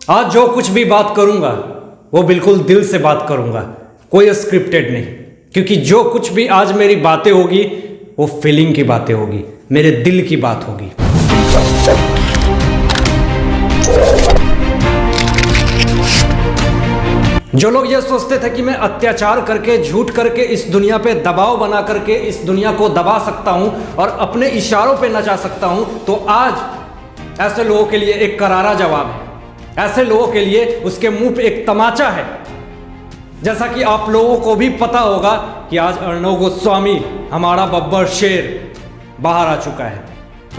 आज जो कुछ भी बात करूंगा वो बिल्कुल दिल से बात करूंगा, कोई स्क्रिप्टेड नहीं। क्योंकि जो कुछ भी आज मेरी बातें होगी वो फीलिंग की बातें होगी, मेरे दिल की बात होगी। जो लोग ये सोचते थे कि मैं अत्याचार करके, झूठ करके, इस दुनिया पे दबाव बना करके इस दुनिया को दबा सकता हूं और अपने इशारों पे नचा सकता हूं, तो आज ऐसे लोगों के लिए एक करारा जवाब है। ऐसे लोगों के लिए उसके मुंह पे एक तमाचा है। जैसा कि आप लोगों को भी पता होगा कि आज अर्णव गोस्वामी, हमारा बब्बर शेर, बाहर आ चुका है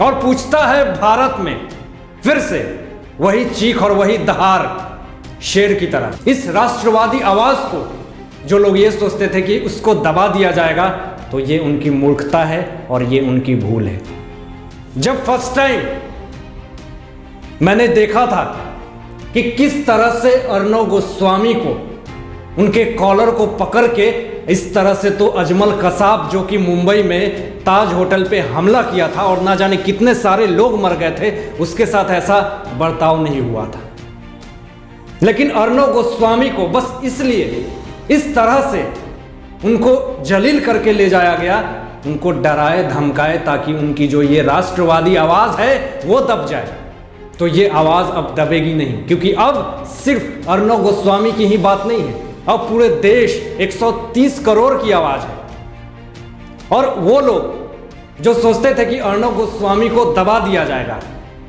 और पूछता है भारत में फिर से वही चीख और वही दहाड़ शेर की तरह। इस राष्ट्रवादी आवाज को जो लोग ये सोचते थे कि उसको दबा दिया जाएगा, तो ये उनकी मूर्खता है और ये उनकी भूल है। जब फर्स्ट टाइम मैंने देखा था कि किस तरह से अर्णव गोस्वामी को, उनके कॉलर को पकड़ के इस तरह से, तो अजमल कसाब जो कि मुंबई में ताज होटल पे हमला किया था और ना जाने कितने सारे लोग मर गए थे, उसके साथ ऐसा बर्ताव नहीं हुआ था। लेकिन अर्णव गोस्वामी को बस इसलिए इस तरह से उनको जलील करके ले जाया गया, उनको डराए धमकाए ताकि उनकी जो ये राष्ट्रवादी आवाज है वो दब जाए। तो ये आवाज अब दबेगी नहीं, क्योंकि अब सिर्फ अर्णव गोस्वामी की ही बात नहीं है, अब पूरे देश 130 करोड़ की आवाज है। और वो लोग जो सोचते थे कि अर्णव गोस्वामी को दबा दिया जाएगा,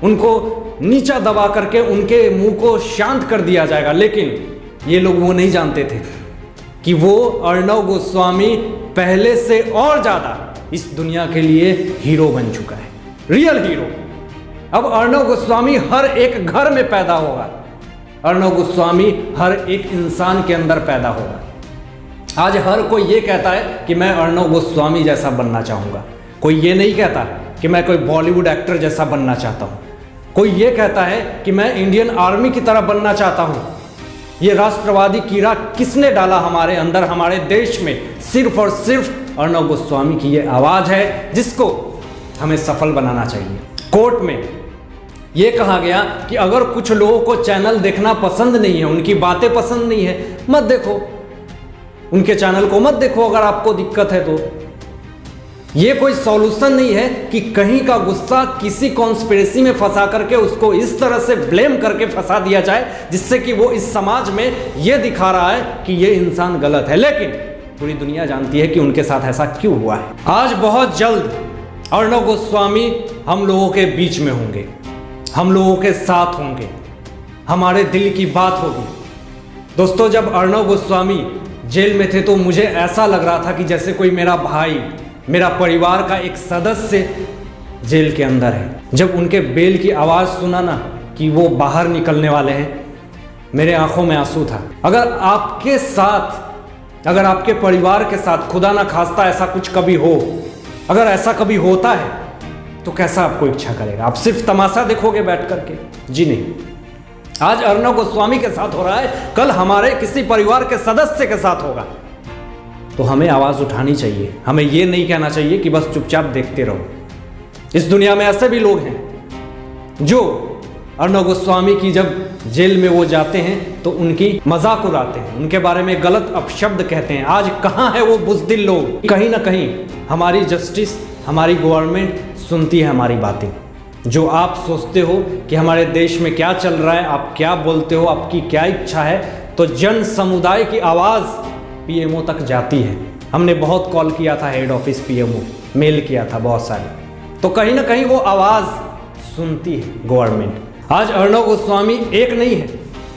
उनको नीचा दबा करके उनके मुंह को शांत कर दिया जाएगा, लेकिन ये लोग वो नहीं जानते थे कि वो अर्णव गोस्वामी पहले से और ज्यादा इस दुनिया के लिए हीरो बन चुका है, रियल हीरो। अब अर्णव गोस्वामी हर एक घर में पैदा होगा, अर्णव गोस्वामी हर एक इंसान के अंदर पैदा होगा। आज हर कोई ये कहता है कि मैं अर्णव गोस्वामी जैसा बनना चाहूँगा, कोई ये नहीं कहता कि मैं कोई बॉलीवुड एक्टर जैसा बनना चाहता हूँ, कोई ये कहता है कि मैं इंडियन आर्मी की तरह बनना चाहता हूँ। ये राष्ट्रवादी कीड़ा किसने डाला हमारे अंदर, हमारे देश में? सिर्फ और सिर्फ अर्णव गोस्वामी की ये आवाज़ है जिसको हमें सफल बनाना चाहिए। कोर्ट में ये कहा गया कि अगर कुछ लोगों को चैनल देखना पसंद नहीं है, उनकी बातें पसंद नहीं है, मत देखो, उनके चैनल को मत देखो अगर आपको दिक्कत है तो। ये कोई सॉल्यूशन नहीं है कि कहीं का गुस्सा किसी कॉन्स्पिरेसी में फंसा करके उसको इस तरह से ब्लेम करके फंसा दिया जाए जिससे कि वो इस समाज में ये दिखा रहा है कि ये इंसान गलत है, लेकिन पूरी दुनिया जानती है कि उनके साथ ऐसा क्यों हुआ है। आज बहुत जल्द अर्णव गोस्वामी हम लोगों के बीच में होंगे, हम लोगों के साथ होंगे, हमारे दिल की बात होगी। दोस्तों, जब अर्णव गोस्वामी जेल में थे तो मुझे ऐसा लग रहा था कि जैसे कोई मेरा भाई, मेरा परिवार का एक सदस्य जेल के अंदर है। जब उनके बेल की आवाज़ सुना ना कि वो बाहर निकलने वाले हैं, मेरे आंखों में आंसू था। अगर आपके साथ, अगर आपके परिवार के साथ खुदा ना खास्ता ऐसा कुछ कभी हो, अगर ऐसा कभी होता है तो कैसा आपको इच्छा करेगा? आप सिर्फ तमाशा देखोगे बैठ करके? जी नहीं। आज अर्णव गोस्वामी के साथ हो रहा है, कल हमारे किसी परिवार के सदस्य के साथ होगा। तो हमें आवाज उठानी चाहिए, हमें यह नहीं कहना चाहिए कि बस चुपचाप देखते रहो। इस दुनिया में ऐसे भी लोग हैं जो अर्णव गोस्वामी की जब जेल में वो जाते हैं तो उनकी मजाक उड़ाते हैं, उनके बारे में गलत अपशब्द कहते हैं। आज कहाँ है वो बुज़दिल लोग? कहीं ना कहीं हमारी जस्टिस, हमारी गवर्नमेंट सुनती है हमारी बातें। जो आप सोचते हो कि हमारे देश में क्या चल रहा है, आप क्या बोलते हो, आपकी क्या इच्छा है, तो जन समुदाय की आवाज़ पीएमओ तक जाती है। हमने बहुत कॉल किया था हेड ऑफिस पीएमओ, मेल किया था बहुत सारे, तो कहीं ना कहीं वो आवाज़ सुनती है गवर्नमेंट। आज अर्णव गोस्वामी एक नहीं है,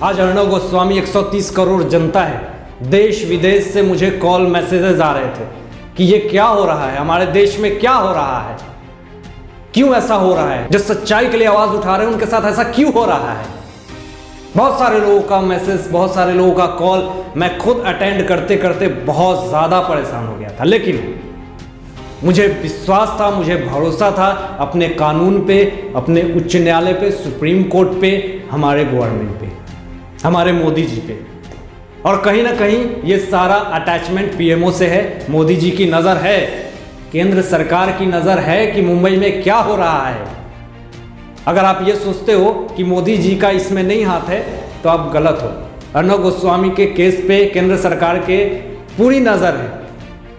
आज अर्णव गोस्वामी 130 करोड़ जनता है। देश विदेश से मुझे कॉल मैसेजेस आ रहे थे कि ये क्या हो रहा है, हमारे देश में क्या हो रहा है, क्यों ऐसा हो रहा है? जो सच्चाई के लिए आवाज उठा रहे हैं उनके साथ ऐसा क्यों हो रहा है? बहुत सारे लोगों का मैसेज, बहुत सारे लोगों का कॉल मैं खुद अटेंड करते करते बहुत ज़्यादा परेशान हो गया था। लेकिन मुझे विश्वास था, मुझे भरोसा था अपने कानून पे, अपने उच्च न्यायालय पे, सुप्रीम कोर्ट पे, हमारे गवर्नमेंट पे, हमारे मोदी जी पे। और कहीं ना कहीं ये सारा अटैचमेंट पीएमओ से है। मोदी जी की नज़र है, केंद्र सरकार की नज़र है कि मुंबई में क्या हो रहा है। अगर आप ये सोचते हो कि मोदी जी का इसमें नहीं हाथ है, तो आप गलत हो। अर्णव गोस्वामी के केस पे केंद्र सरकार के पूरी नज़र है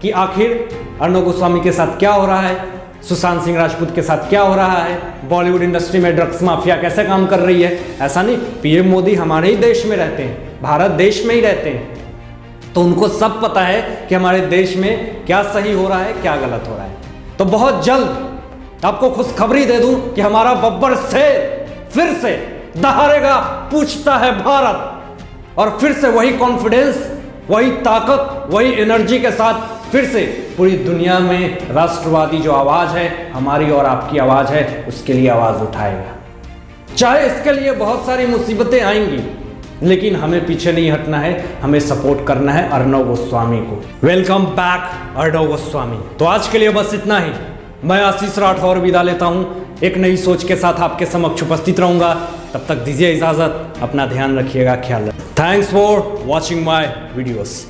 कि आखिर अर्णव गोस्वामी के साथ क्या हो रहा है, सुशांत सिंह राजपूत के साथ क्या हो रहा है, बॉलीवुड इंडस्ट्री में ड्रग्स माफिया कैसे काम कर रही है। ऐसा नहीं, पीएम मोदी हमारे ही देश में रहते हैं, भारत देश में ही रहते हैं, तो उनको सब पता है कि हमारे देश में क्या सही हो रहा है, क्या गलत हो रहा है। तो बहुत जल्द आपको खुशखबरी दे दूं कि हमारा बब्बर शेर फिर से दहाड़ेगा, पूछता है भारत, और फिर से वही कॉन्फिडेंस, वही ताकत, वही एनर्जी के साथ फिर से पूरी दुनिया में राष्ट्रवादी जो आवाज है, हमारी और आपकी आवाज है, उसके लिए आवाज उठाएगा। चाहे इसके लिए बहुत सारी मुसीबतें आएंगी, लेकिन हमें पीछे नहीं हटना है, हमें सपोर्ट करना है अर्णव गोस्वामी को। Welcome back Arnab Goswami. तो आज के लिए बस इतना ही। मैं आशीष राठौर विदा लेता हूं, एक नई सोच के साथ आपके समक्ष उपस्थित रहूंगा। तब तक दीजिए इजाजत, अपना ध्यान रखिएगा, ख्याल रखिए। Thanks for watching my videos.